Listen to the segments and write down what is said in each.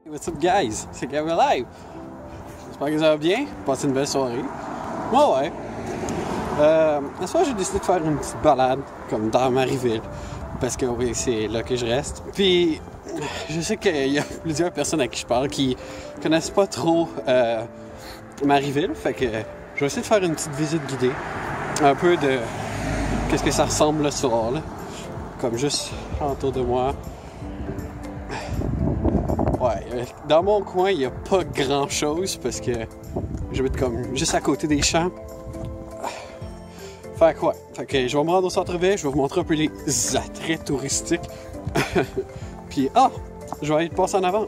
What's up guys? C'est Gabriel Live! J'espère que ça va bien, passez une belle soirée. Moi ouais. Ce soir j'ai décidé de faire une petite balade comme dans Marieville. Parce que oui, c'est là que je reste. Puis je sais qu'il y a plusieurs personnes à qui je parle qui connaissent pas trop Marieville. Fait que je vais essayer de faire une petite visite guidée. Un peu de qu'est-ce que ça ressemble le soir là. Comme juste autour de moi. Ouais, dans mon coin, il n'y a pas grand-chose parce que j'habite comme juste à côté des champs. Fait que ouais, je vais me rendre au centre-ville, je vais vous montrer un peu les attraits touristiques. Puis, je vais aller passer en avant.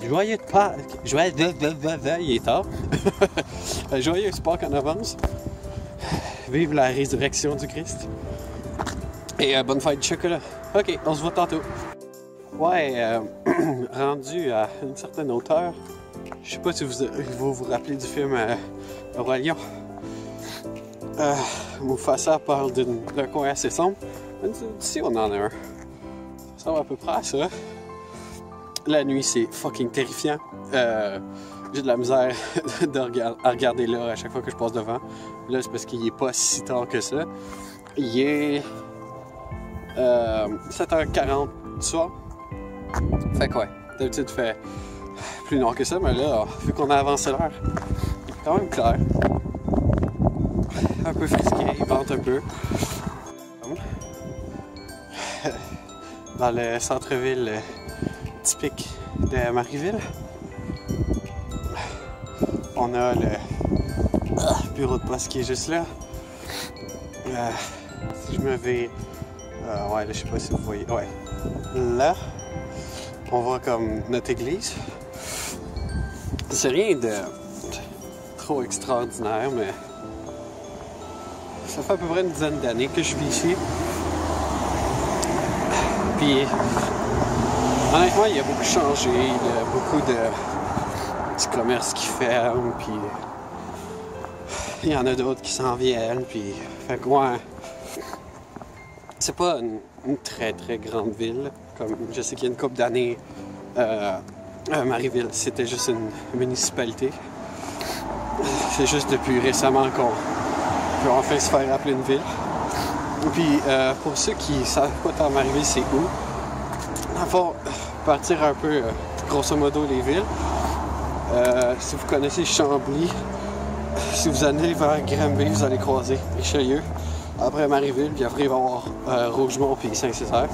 Joyeux Pâques! Il est tard. Joyeux Pâques en avance. Vive la résurrection du Christ. Et bonne fête de chocolat. Ok, on se voit tantôt. Ouais, rendu à une certaine hauteur. Je sais pas si vous vous rappelez du film Le Roi Lion. Mufasa parle d'un coin assez sombre. Ici, on en a un. Ça ressemble à peu près à ça. La nuit, c'est fucking terrifiant. J'ai de la misère à regarder là à chaque fois que je passe devant. Là, c'est parce qu'il est pas si tard que ça. Il est 7h40 du soir. Fait que ouais, d'habitude il fait plus noir que ça, mais là, vu qu'on a avancé l'heure, c'est quand même clair. Un peu frisqué, il vente un peu. Dans le centre-ville typique de Marieville, on a le bureau de poste qui est juste là. Si je me vais, ouais, là, je sais pas si vous voyez, ouais, là. On voit comme notre église. C'est rien de trop extraordinaire, mais ça fait à peu près une dizaine d'années que je vis ici. Puis, honnêtement, il y a beaucoup changé. Il y a beaucoup de petits commerces qui ferment, puis il y en a d'autres qui s'en viennent. Puis, fait que ouais, c'est pas une très très grande ville. Comme je sais qu'il y a une couple d'années, Marieville, c'était juste une municipalité. C'est juste depuis récemment qu'on peut enfin se faire appeler une ville. Puis, pour ceux qui ne savent pas tant Marieville, c'est où, il faut partir un peu, grosso modo, les villes. Si vous connaissez Chambly, si vous allez vers Granby, vous allez croiser Richelieu. Après Marieville, puis après il va y avoir Rougemont puis Saint-Césaire.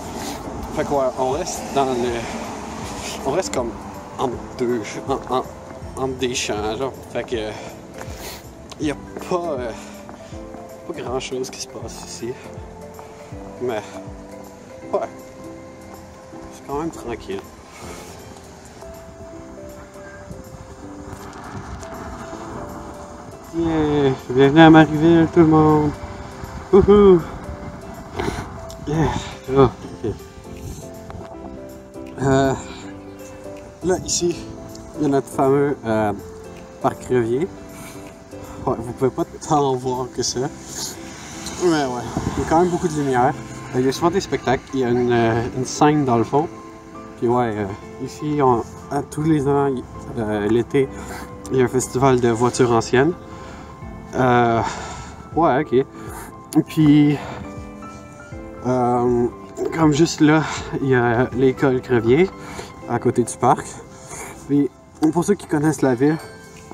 Fait que ouais, on reste on reste comme entre des champs, genre. Fait que il y a pas grand chose qui se passe ici. Mais ouais, c'est quand même tranquille. Yeah, bienvenue à Marieville tout le monde. Wouhou! Yeah! Oh, okay. Là, ici, il y a notre fameux parc Revier. Ouais, vous pouvez pas tant voir que ça. Mais ouais, il y a quand même beaucoup de lumière. Il y a souvent des spectacles. Il y a une scène dans le fond. Puis ouais, ici, à tous les ans, l'été, il y a un festival de voitures anciennes. Ouais, ok. Puis, comme juste là, il y a l'école Crevier à côté du parc. Puis, pour ceux qui connaissent la ville,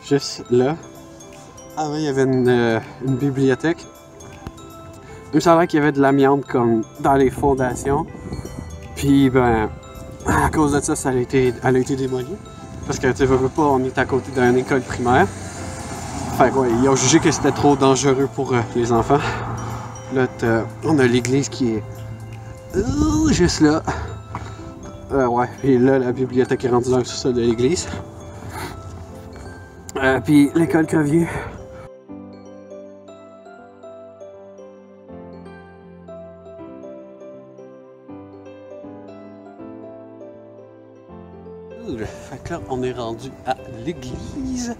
juste là, avant il y avait une bibliothèque. Il me semblait qu'il y avait de l'amiante comme dans les fondations. Puis, ben, à cause de ça, elle a été démolie. Parce que tu veux pas, on est à côté d'une école primaire. Fait que ouais, ils ont jugé que c'était trop dangereux pour les enfants. Là, on a l'église qui est juste là. Ouais, puis là, la bibliothèque est rendue dans le sous-sol de l'église. Puis l'école Crevier. Fait que là, on est rendu à l'église.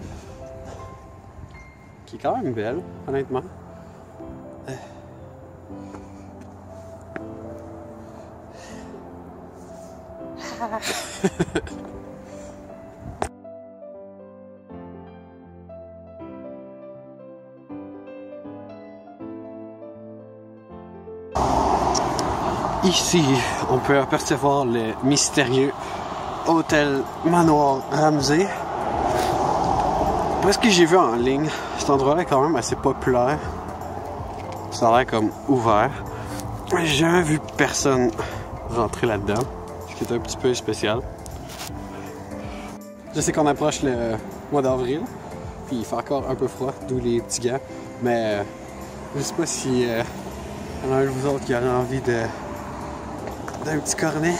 Qui est quand même belle, honnêtement. ici, on peut apercevoir le mystérieux hôtel Manoir Ramsay. Parce que j'ai vu en ligne, cet endroit-là est quand même assez populaire. Ça a l'air comme ouvert. J'ai jamais vu personne rentrer là-dedans, ce qui est un petit peu spécial. Je sais qu'on approche le mois d'avril, puis il fait encore un peu froid, d'où les petits gants. Mais je sais pas si y en a un de vous autres qui aurait envie d'un petit cornet.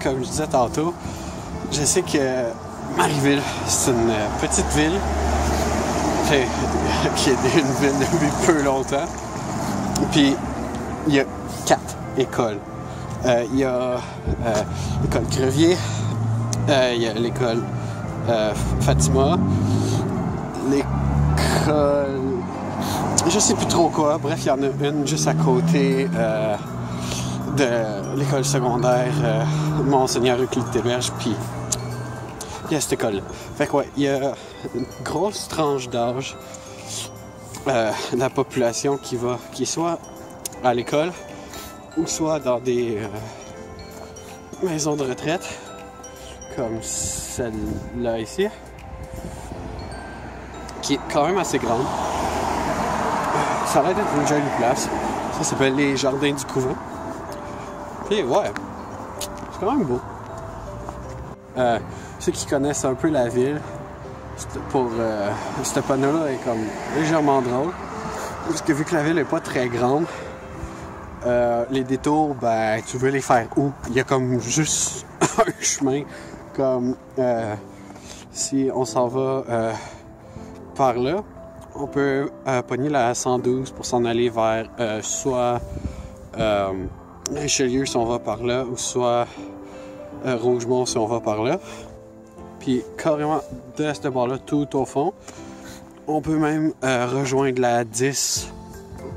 Comme je disais tantôt, je sais que Marieville, c'est une petite ville qui est une ville depuis peu longtemps. Puis il y a 4 écoles. Il y a l'école Crevier, il y a l'école Fatima, l'école... je sais plus trop quoi. Bref, il y en a une juste à côté de l'école secondaire Monseigneur Euclide-Théberge, puis il y a cette école. Fait que ouais, il y a une grosse tranche d'âge de la population qui est soit à l'école ou soit dans des maisons de retraite comme celle-là ici, qui est quand même assez grande. Ça a l'air d'être une jolie place. Ça s'appelle les Jardins du Couvent. Puis ouais, c'est quand même beau. Ceux qui connaissent un peu la ville, pour ce panneau-là est comme légèrement drôle. Parce que vu que la ville est pas très grande, les détours, ben tu veux les faire où? Il y a comme juste un chemin. Comme si on s'en va par là, on peut pogner la 112 pour s'en aller vers soit Richelieu si on va par là, ou soit Rougemont si on va par là. Puis carrément de ce bord-là, tout au fond, on peut même rejoindre la 10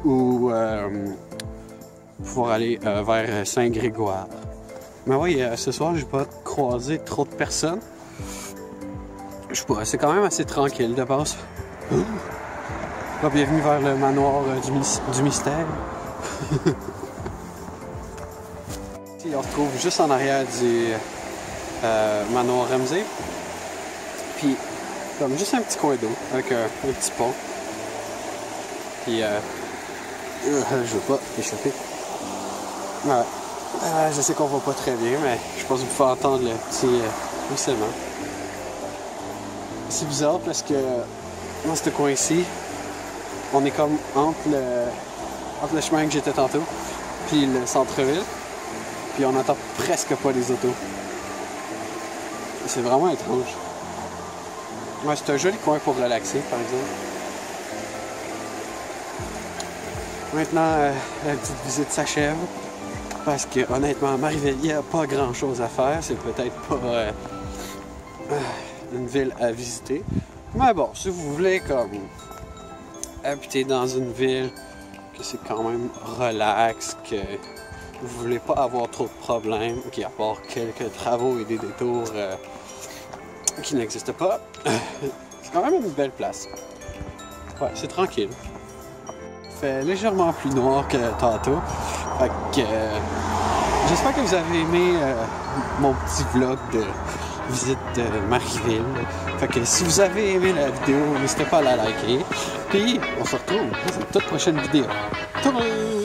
ou pouvoir aller vers Saint-Grégoire. Mais oui, ce soir, j'ai pas croisé trop de personnes. Je sais pas, c'est quand même assez tranquille de base. Bienvenue vers le manoir du mystère. On se trouve juste en arrière du manoir Ramsay. Puis, comme juste un petit coin d'eau avec un petit pont. Puis, je veux pas échapper. Ouais. Je sais qu'on voit pas très bien, mais je pense que vous pouvez entendre le petit ruissellement. C'est bizarre parce que dans ce coin-ci, on est comme entre le chemin que j'étais tantôt, puis le centre-ville, puis on n'entend presque pas les autos. C'est vraiment étrange. Ouais, c'est un joli coin pour relaxer, par exemple. Maintenant, la petite visite s'achève. Parce que honnêtement, Marieville, il n'y a pas grand chose à faire. C'est peut-être pas une ville à visiter. Mais bon, si vous voulez comme habiter dans une ville que c'est quand même relax, que vous voulez pas avoir trop de problèmes, à part quelques travaux et des détours qui n'existent pas, c'est quand même une belle place. Ouais, c'est tranquille. Il fait légèrement plus noir que tantôt. Fait que j'espère que vous avez aimé mon petit vlog de visite de Marieville. Fait que si vous avez aimé la vidéo, n'hésitez pas à la liker. Puis on se retrouve dans une toute prochaine vidéo. Tadam!